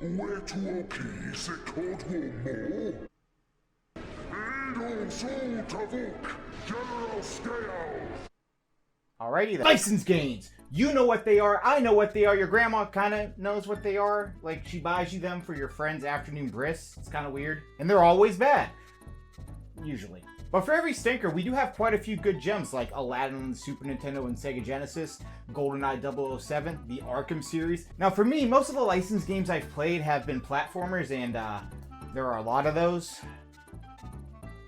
Wetuoki se kodho mo. Idol sul tavuk, General Scale. Alrighty then. License games! You know what they are, I know what they are, your grandma kinda knows what they are. Like, she buys you them for your friend's afternoon bris. It's kinda weird. And they're always bad. Usually. But for every stinker, we do have quite a few good gems like Aladdin on the Super Nintendo and Sega Genesis, GoldenEye 007, the Arkham series. Now for me, most of the licensed games I've played have been platformers, and there are a lot of those.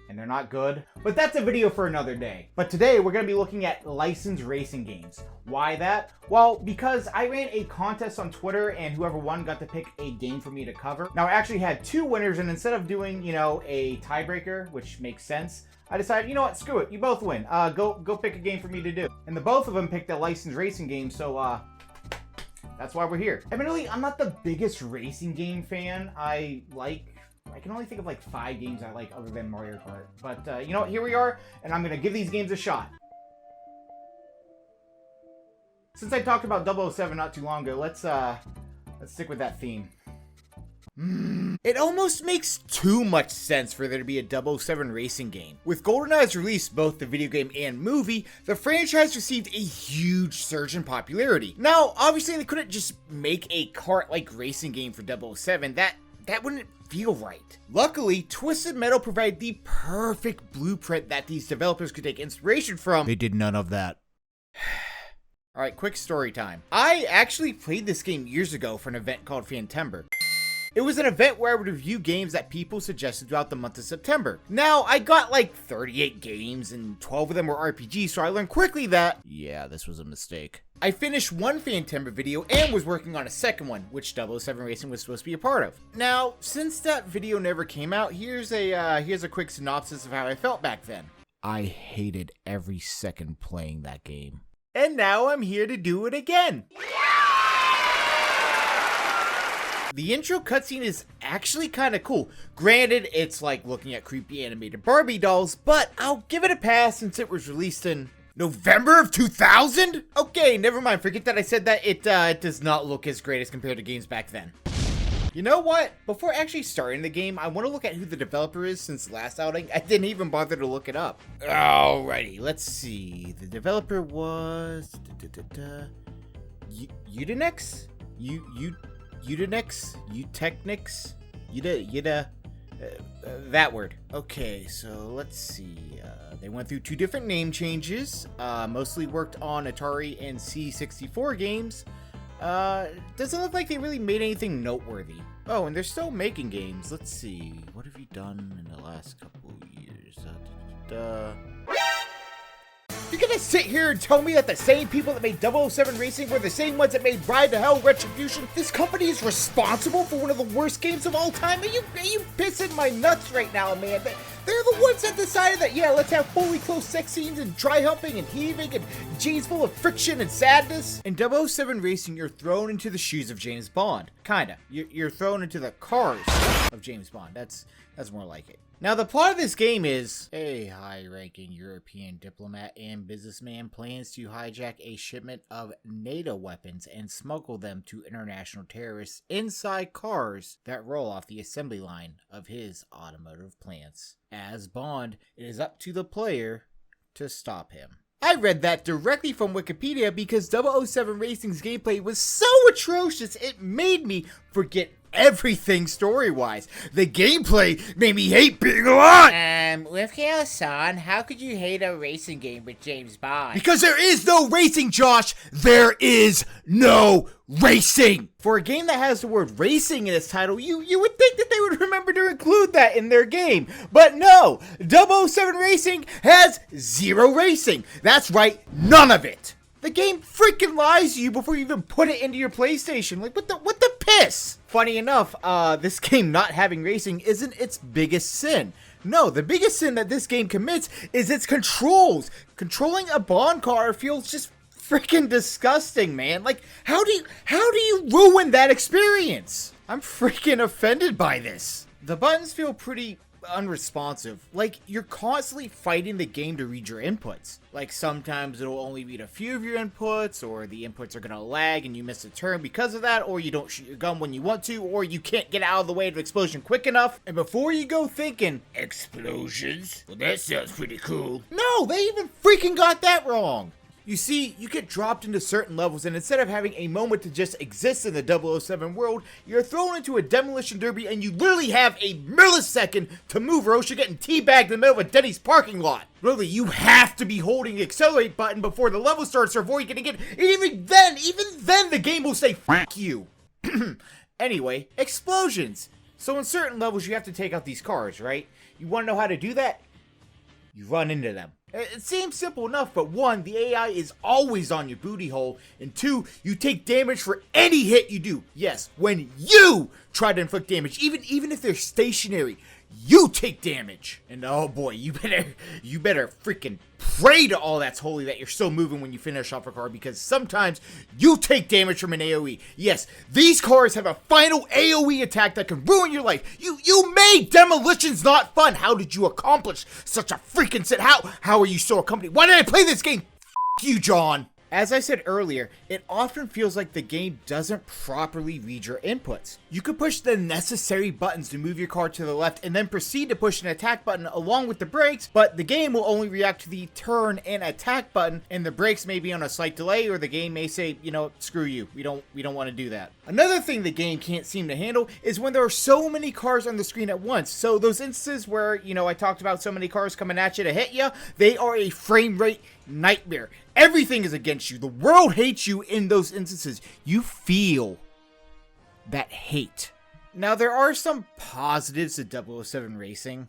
And they're not good. But that's a video for another day. But today we're going to be looking at licensed racing games. Why that? Well, because I ran a contest on Twitter and whoever won got to pick a game for me to cover. Now I actually had two winners, and instead of doing, a tiebreaker, which makes sense, I decided, you know what, screw it, you both win. Go pick a game for me to do. And the both of them picked a licensed racing game, so that's why we're here. Admittedly, I'm not the biggest racing game fan. I can only think of like 5 games I like other than Mario Kart. But, you know what, here we are, and I'm going to give these games a shot. Since I talked about 007 not too long ago, let's stick with that theme. It almost makes too much sense for there to be a 007 racing game. With GoldenEye's release, both the video game and movie, the franchise received a huge surge in popularity. Now, obviously they couldn't just make a kart-like racing game for 007, that wouldn't feel right. Luckily, Twisted Metal provided the perfect blueprint that these developers could take inspiration from. They did none of that. Alright, quick story time. I actually played this game years ago for an event called Fantember. It was an event where I would review games that people suggested throughout the month of September. Now, I got like 38 games and 12 of them were RPGs, so I learned quickly that, yeah, this was a mistake. I finished one Fantember video and was working on a second one, which 007 Racing was supposed to be a part of. Now, since that video never came out, here's a quick synopsis of how I felt back then. I hated every second playing that game. And now I'm here to do it again. The intro cutscene is actually kind of cool. Granted, it's like looking at creepy animated Barbie dolls, but I'll give it a pass since it was released in November of 2000? Okay, never mind. Forget that I said that. It does not look as great as compared to games back then. You know what? Before actually starting the game, I want to look at who the developer is since the last outing. I didn't even bother to look it up. Alrighty, let's see. The developer was... Udinex? Udinex? Utechnix? That word. Okay, so let's see. They went through 2 different name changes. Mostly worked on Atari and C64 games. Doesn't look like they really made anything noteworthy. Oh, and they're still making games. Let's see. What have you done in the last couple of years? You're gonna sit here and tell me that the same people that made 007 Racing were the same ones that made Ride to Hell Retribution? This company is responsible for one of the worst games of all time? Are you pissing my nuts right now, man? They're the ones that decided that, yeah, let's have fully closed sex scenes and dry humping and heaving and jeans full of friction and sadness. In 007 Racing, you're thrown into the shoes of James Bond. Kinda. You're thrown into the cars of James Bond. That's more like it. Now, the plot of this game is a high-ranking European diplomat and businessman plans to hijack a shipment of NATO weapons and smuggle them to international terrorists inside cars that roll off the assembly line of his automotive plants. As Bond, it is up to the player to stop him. I read that directly from Wikipedia because 007 Racing's gameplay was so atrocious it made me forget everything story-wise. The gameplay made me hate being alive! Wolfkaosaun, how could you hate a racing game with James Bond? Because there is no racing, Josh! There is no racing! For a game that has the word racing in its title, you would think that they would remember to include that in their game. But no! 007 Racing has 0 racing. That's right, none of it! The game freaking lies to you before you even put it into your PlayStation. Like, what the piss? Funny enough, this game not having racing isn't its biggest sin. No, the biggest sin that this game commits is its controls. Controlling a Bond car feels just freaking disgusting, man. Like, how do you ruin that experience? I'm freaking offended by this. The buttons feel pretty unresponsive. Like, you're constantly fighting the game to read your inputs. Like, sometimes it'll only read a few of your inputs, or the inputs are gonna lag and you miss a turn because of that, or you don't shoot your gun when you want to, or you can't get out of the way of an explosion quick enough. And before you go thinking, explosions? Well, that sounds pretty cool. No, they even freaking got that wrong. You see, you get dropped into certain levels, and instead of having a moment to just exist in the 007 world, you're thrown into a demolition derby, and you literally have a millisecond to move, or else you're getting teabagged in the middle of a Denny's parking lot. Really, you have to be holding the accelerate button before the level starts, or avoid getting it. And even then, the game will say, "Fuck you." Anyway, explosions. So in certain levels, you have to take out these cars, right? You want to know how to do that? You run into them. It seems simple enough, but one, the AI is always on your booty hole, and two, you take damage for any hit you do. Yes, when you try to inflict damage, even if they're stationary, you take damage. And oh boy, you better freaking pray to all that's holy that you're still moving when you finish off a car, because sometimes you take damage from an AoE. Yes, these cars have a final AoE attack that can ruin your life. You made demolitions not fun. How did you accomplish such a freaking set? How are you so accompanied? Why did I play this game? F you, John. As I said earlier, it often feels like the game doesn't properly read your inputs. You could push the necessary buttons to move your car to the left and then proceed to push an attack button along with the brakes, but the game will only react to the turn and attack button, and the brakes may be on a slight delay, or the game may say, you know, screw you, we don't want to do that. Another thing the game can't seem to handle is when there are so many cars on the screen at once. So those instances where, you know, I talked about so many cars coming at you to hit you, they are a frame rate nightmare. Everything is against you. The world hates you in those instances. You feel that hate. Now, there are some positives to 007 Racing.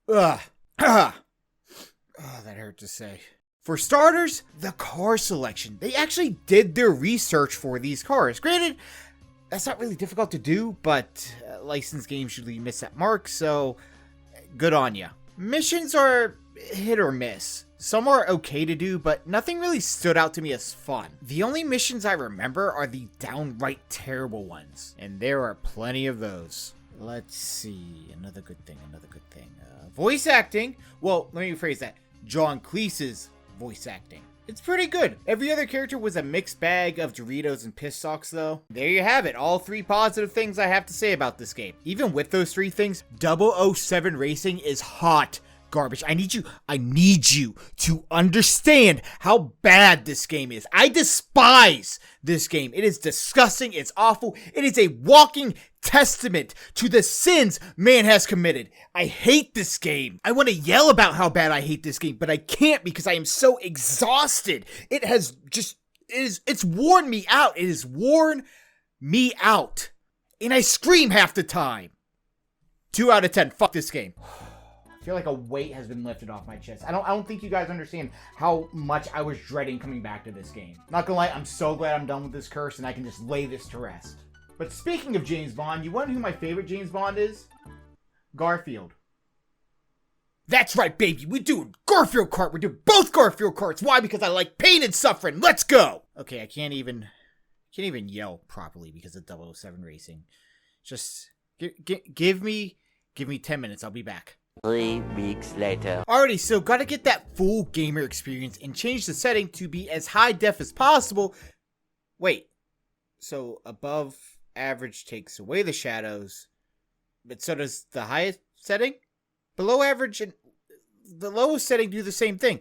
That hurt to say. For starters, the car selection. They actually did their research for these cars. Granted, that's not really difficult to do, but licensed games usually miss that mark, so good on ya. Missions are hit or miss. Some are okay to do, but nothing really stood out to me as fun. The only missions I remember are the downright terrible ones, and there are plenty of those. Let's see, another good thing. Voice acting. Well, let me rephrase that. John Cleese's voice acting. It's pretty good. Every other character was a mixed bag of Doritos and piss socks, though. There you have it, all three positive things I have to say about this game. Even with those three things, 007 Racing is hot garbage. I need you to understand how bad this game is. I despise this game. It is disgusting. It's awful. It is a walking testament to the sins man has committed. I hate this game. I want to yell about how bad I hate this game, but I can't because I am so exhausted. It's worn me out. It has worn me out. And I scream half the time. 2 out of 10. Fuck this game. I feel like a weight has been lifted off my chest. I don't think you guys understand how much I was dreading coming back to this game. Not gonna lie, I'm so glad I'm done with this curse and I can just lay this to rest. But speaking of James Bond, you wonder who my favorite James Bond is? Garfield. That's right, baby. We're doing Garfield Cart. We're doing both Garfield Carts. Why? Because I like pain and suffering. Let's go. Okay, I can't even yell properly because of 007 Racing. Just give me 10 minutes. I'll be back. 3 weeks later. Alrighty, so gotta get that full gamer experience and change the setting to be as high def as possible. Wait, so above average takes away the shadows, but so does the highest setting? Below average and the lowest setting do the same thing.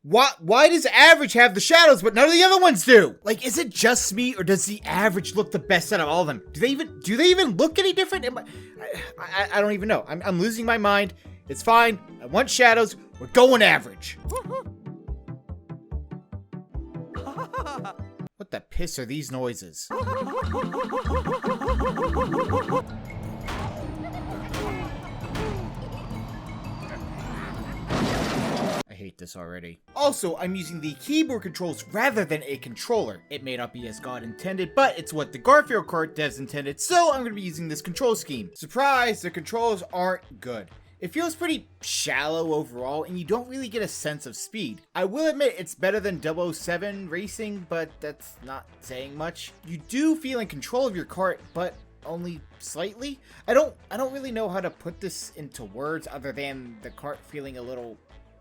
Why does average have the shadows but none of the other ones do? Like, is it just me or does the average look the best out of all of them? Do they even look any different? I don't even know. I'm losing my mind. It's fine. I want shadows. We're going average. What the piss are these noises? I hate this already. Also, I'm using the keyboard controls rather than a controller. It may not be as God intended, but it's what the Garfield Cart devs intended, so I'm going to be using this control scheme. Surprise, the controls aren't good. It feels pretty shallow overall, and you don't really get a sense of speed. I will admit it's better than 007 Racing, but that's not saying much. You do feel in control of your cart, but only slightly. I don't really know how to put this into words other than the cart feeling a little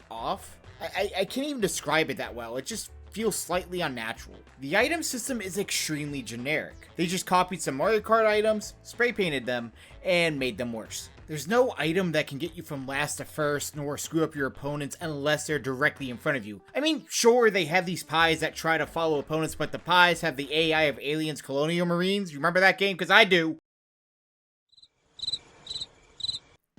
off. I can't even describe it that well. It just feels slightly unnatural. The item system is extremely generic. They just copied some Mario Kart items, spray painted them, and made them worse. There's no item that can get you from last to first, nor screw up your opponents unless they're directly in front of you. I mean, sure, they have these pies that try to follow opponents, but the pies have the AI of Aliens Colonial Marines. You remember that game? Because I do.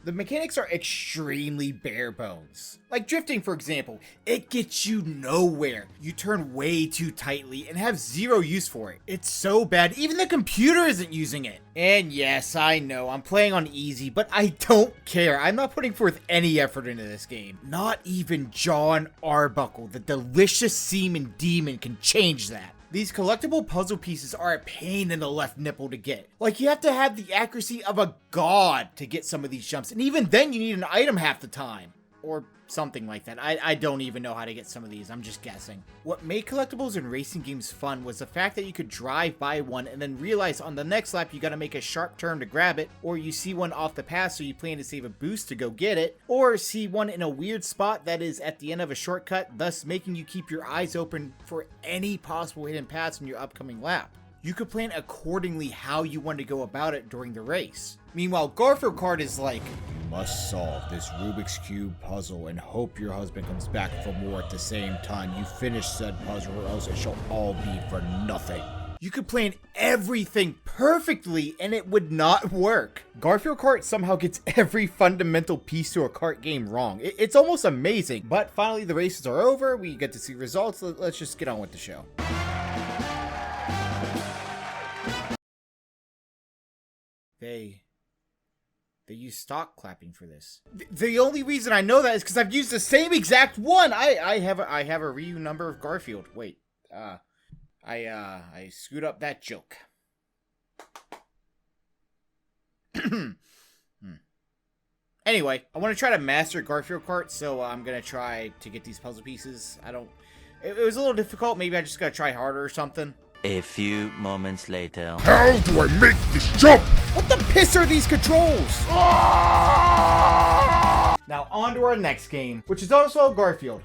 The mechanics are extremely bare bones. Like drifting, for example, it gets you nowhere. You turn way too tightly and have zero use for it. It's so bad, even the computer isn't using it. And yes, I know, I'm playing on easy, but I don't care. I'm not putting forth any effort into this game. Not even John Arbuckle, the delicious semen demon, can change that. These collectible puzzle pieces are a pain in the left nipple to get. Like, you have to have the accuracy of a god to get some of these jumps, and even then you need an item half the time. Or something like that. I don't even know how to get some of these, I'm just guessing. What made collectibles in racing games fun was the fact that you could drive by one and then realize on the next lap you gotta make a sharp turn to grab it, or you see one off the path so you plan to save a boost to go get it, or see one in a weird spot that is at the end of a shortcut, thus making you keep your eyes open for any possible hidden paths in your upcoming lap. You could plan accordingly how you want to go about it during the race. Meanwhile, Garfield Cart is like, must solve this Rubik's Cube puzzle and hope your husband comes back for more at the same time you finish said puzzle, or else it shall all be for nothing. You could plan everything perfectly and it would not work. Garfield Cart somehow gets every fundamental piece to a kart game wrong. It's almost amazing. But finally the races are over, we get to see results. Let's just get on with the show. They use stock clapping for this. The only reason I know that is because I've used the same exact one. I have a Ryu number of Garfield. Wait, I screwed up that joke. Anyway, I want to try to master Garfield Cart, so I'm gonna try to get these puzzle pieces. It was a little difficult. Maybe I just gotta try harder or something. A few moments later. How do I make this jump? What the piss are these controls? Now on to our next game, which is also Garfield.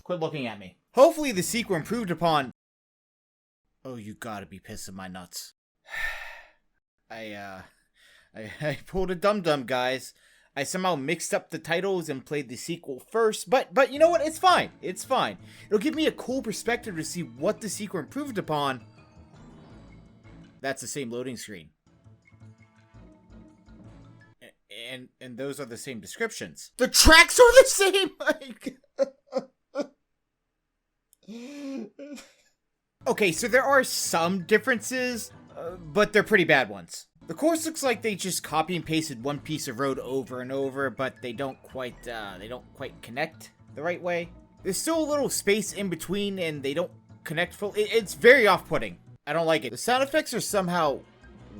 Quit looking at me. Hopefully the sequel improved upon... Oh, you gotta be pissing my nuts. I pulled a dum-dum, guys. I somehow mixed up the titles and played the sequel first, but you know what? It's fine. It's fine. It'll give me a cool perspective to see what the sequel improved upon. That's the same loading screen. And those are the same descriptions. The tracks are the same! Like... Okay, so there are some differences, but they're pretty bad ones. The course looks like they just copy and pasted one piece of road over and over, but they don't quite connect the right way. There's still a little space in between, and they don't connect fully. It's very off-putting. I don't like it. The sound effects are somehow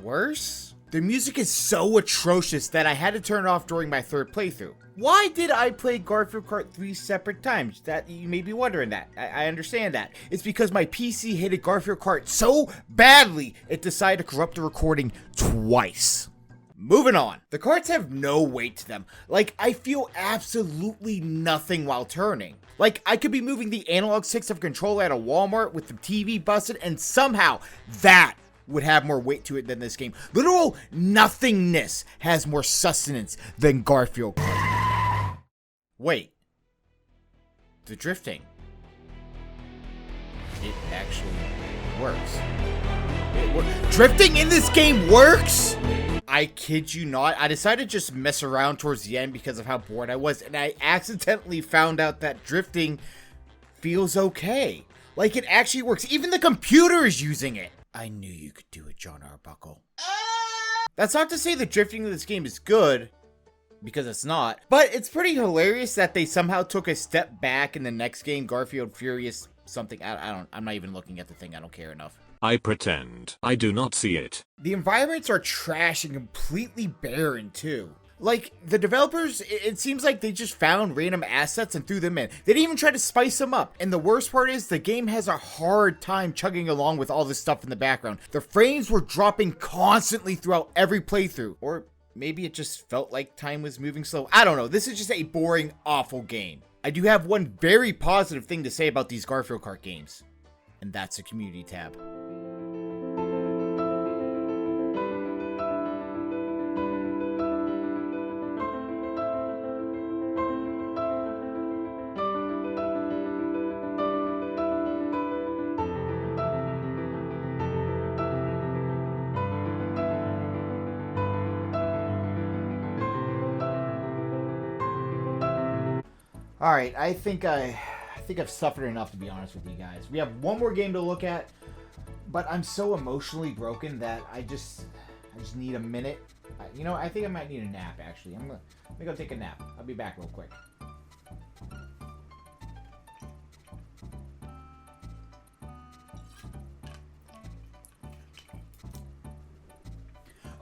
worse. The music is so atrocious that I had to turn it off during my third playthrough. Why did I play Garfield Cart 3 separate times? That you may be wondering that. I understand that. It's because my PC hated Garfield Cart so badly, it decided to corrupt the recording twice. Moving on. The carts have no weight to them. Like, I feel absolutely nothing while turning. Like, I could be moving the analog sticks of a controller at a Walmart with the TV busted, and somehow that would have more weight to it than this game. Literal nothingness has more sustenance than Garfield Cart. Wait. The drifting. It actually works. Drifting in this game works? I kid you not. I decided to just mess around towards the end because of how bored I was, and I accidentally found out that drifting feels okay. Like, it actually works. Even the computer is using it. I knew you could do it, John Arbuckle. That's not to say the drifting in this game is good, because it's not. But it's pretty hilarious that they somehow took a step back in the next game, Garfield Furious something. I'm not even looking at the thing. I don't care enough. I pretend I do not see it. The environments are trash and completely barren too. Like, the developers, it seems like they just found random assets and threw them in. They didn't even try to spice them up. And the worst part is, the game has a hard time chugging along with all this stuff in the background. The frames were dropping constantly throughout every playthrough. Or maybe it just felt like time was moving slow. I don't know. This is just a boring, awful game. I do have one very positive thing to say about these Garfield Cart games. And that's the community tab. All right, I think I've suffered enough, to be honest with you guys. We have one more game to look at, but I'm so emotionally broken that I just need a minute. You know, I think I might need a nap, actually. I'm gonna go take a nap. I'll be back real quick.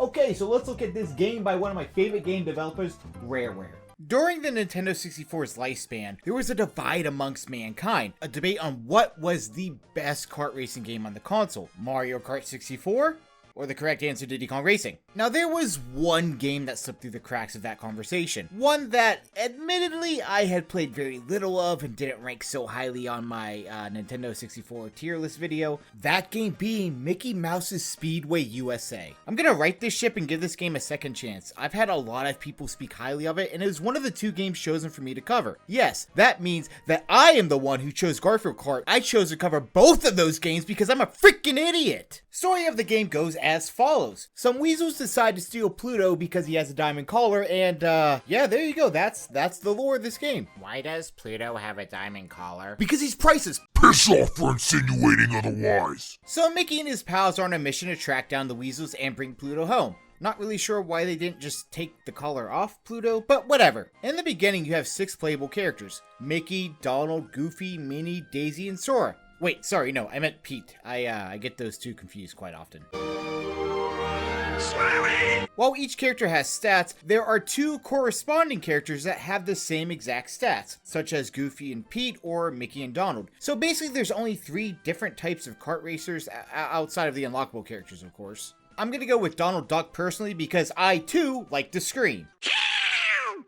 Okay, so let's look at this game by one of my favorite game developers, Rareware. During the Nintendo 64's lifespan, there was a divide amongst mankind, a debate on what was the best kart racing game on the console, Mario Kart 64 or the correct answer, Diddy Kong Racing. Now, there was one game that slipped through the cracks of that conversation. One that, admittedly, I had played very little of and didn't rank so highly on my Nintendo 64 tier list video. That game being Mickey Mouse's Speedway USA. I'm gonna right this ship and give this game a second chance. I've had a lot of people speak highly of it, and it was one of the two games chosen for me to cover. Yes, that means that I am the one who chose Garfield Cart. I chose to cover both of those games because I'm a freaking idiot! Story of the game goes as follows. Some weasels decide to steal Pluto because he has a diamond collar, and yeah, there you go. That's the lore of this game. Why does Pluto have a diamond collar? Because he's priceless. Piss off for insinuating otherwise. So Mickey and his pals are on a mission to track down the weasels and bring Pluto home. Not really sure why they didn't just take the collar off Pluto, but whatever. In the beginning, you have 6 playable characters: Mickey, Donald, Goofy, Minnie, Daisy, and Sora. Wait, sorry, no, I meant Pete. I get those two confused quite often. While each character has stats, there are 2 corresponding characters that have the same exact stats, such as Goofy and Pete or Mickey and Donald. So basically there's only 3 different types of kart racers outside of the unlockable characters, of course. I'm gonna go with Donald Duck personally because I too like to scream.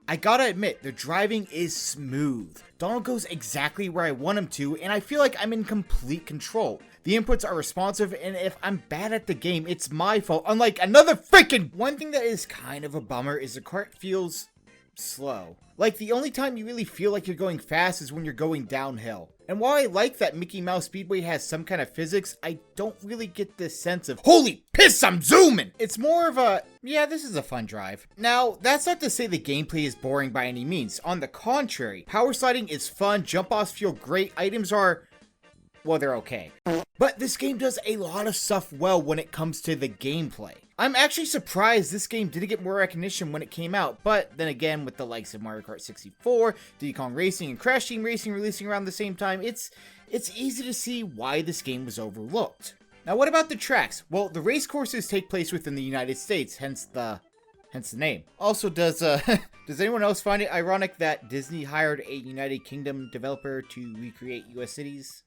I gotta admit, the driving is smooth. Donald goes exactly where I want him to, and I feel like I'm in complete control. The inputs are responsive, and if I'm bad at the game, it's my fault, unlike another freaking... One thing that is kind of a bummer is the kart feels slow. Like, the only time you really feel like you're going fast is when you're going downhill. And while I like that Mickey Mouse Speedway has some kind of physics, I don't really get this sense of, holy piss, I'm zooming! It's more of a, yeah, this is a fun drive. Now, that's not to say the gameplay is boring by any means. On the contrary, power sliding is fun, jump-offs feel great, items are, well, they're okay. But this game does a lot of stuff well when it comes to the gameplay. I'm actually surprised this game didn't get more recognition when it came out, but then again, with the likes of Mario Kart 64, Diddy Kong Racing, and Crash Team Racing releasing around the same time, it's easy to see why this game was overlooked. Now, what about the tracks? Well, the race courses take place within the United States, hence the name. Also, does anyone else find it ironic that Disney hired a United Kingdom developer to recreate US cities?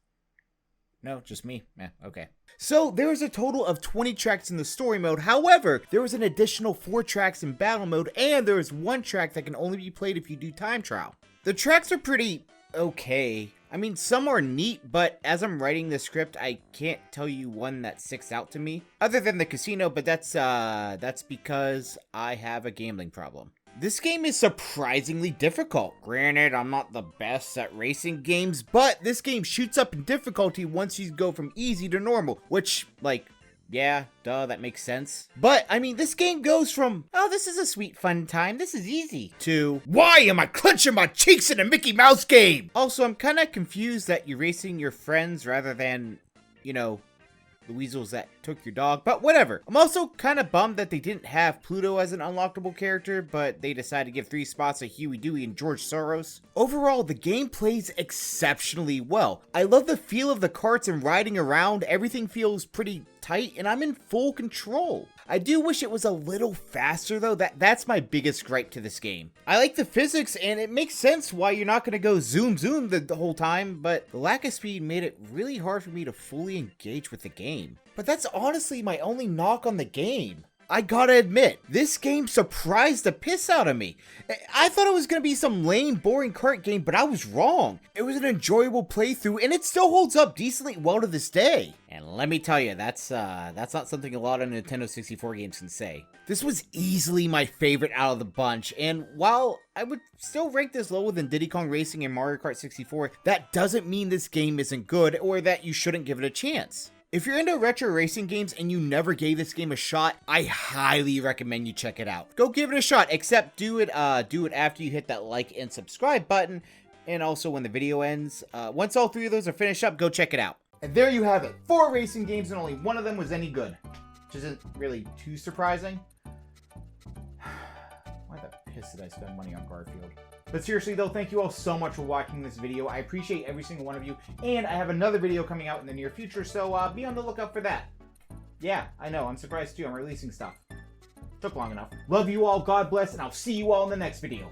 No, just me? Yeah, okay. So, there was a total of 20 tracks in the story mode. However, there was an additional 4 tracks in battle mode, and there is 1 track that can only be played if you do time trial. The tracks are pretty okay. I mean, some are neat, but as I'm writing the script, I can't tell you one that sticks out to me. Other than the casino, but that's because I have a gambling problem. This game is surprisingly difficult. Granted, I'm not the best at racing games, but this game shoots up in difficulty once you go from easy to normal, which, like, yeah, duh, that makes sense. But, I mean, this game goes from, oh, this is a sweet fun time, this is easy, to, why am I clenching my cheeks in a Mickey Mouse game? Also, I'm kind of confused that you're racing your friends rather than, you know, the weasels that took your dog, but whatever. I'm also kind of bummed that they didn't have Pluto as an unlockable character, but they decided to give 3 spots to Huey, Dewey, and George Soros. Overall, the game plays exceptionally well. I love the feel of the carts and riding around. Everything feels pretty tight and I'm in full control. I do wish it was a little faster though. That's my biggest gripe to this game. I like the physics and it makes sense why you're not going to go zoom the whole time, but the lack of speed made it really hard for me to fully engage with the game. But that's honestly my only knock on the game. I gotta admit, this game surprised the piss out of me. I thought it was gonna be some lame, boring kart game, but I was wrong. It was an enjoyable playthrough, and it still holds up decently well to this day. And let me tell you, that's not something a lot of Nintendo 64 games can say. This was easily my favorite out of the bunch, and while I would still rank this lower than Diddy Kong Racing and Mario Kart 64, that doesn't mean this game isn't good, or that you shouldn't give it a chance. If you're into retro racing games and you never gave this game a shot, I highly recommend you check it out. Go give it a shot, except do it after you hit that like and subscribe button, and also when the video ends. Once all 3 of those are finished up, go check it out. And there you have it, 4 racing games and only one of them was any good, which isn't really too surprising. Why the piss did I spend money on Garfield? But seriously though, thank you all so much for watching this video. I appreciate every single one of you. And I have another video coming out in the near future, so be on the lookout for that. Yeah, I know, I'm surprised too. I'm releasing stuff. Took long enough. Love you all, God bless, and I'll see you all in the next video.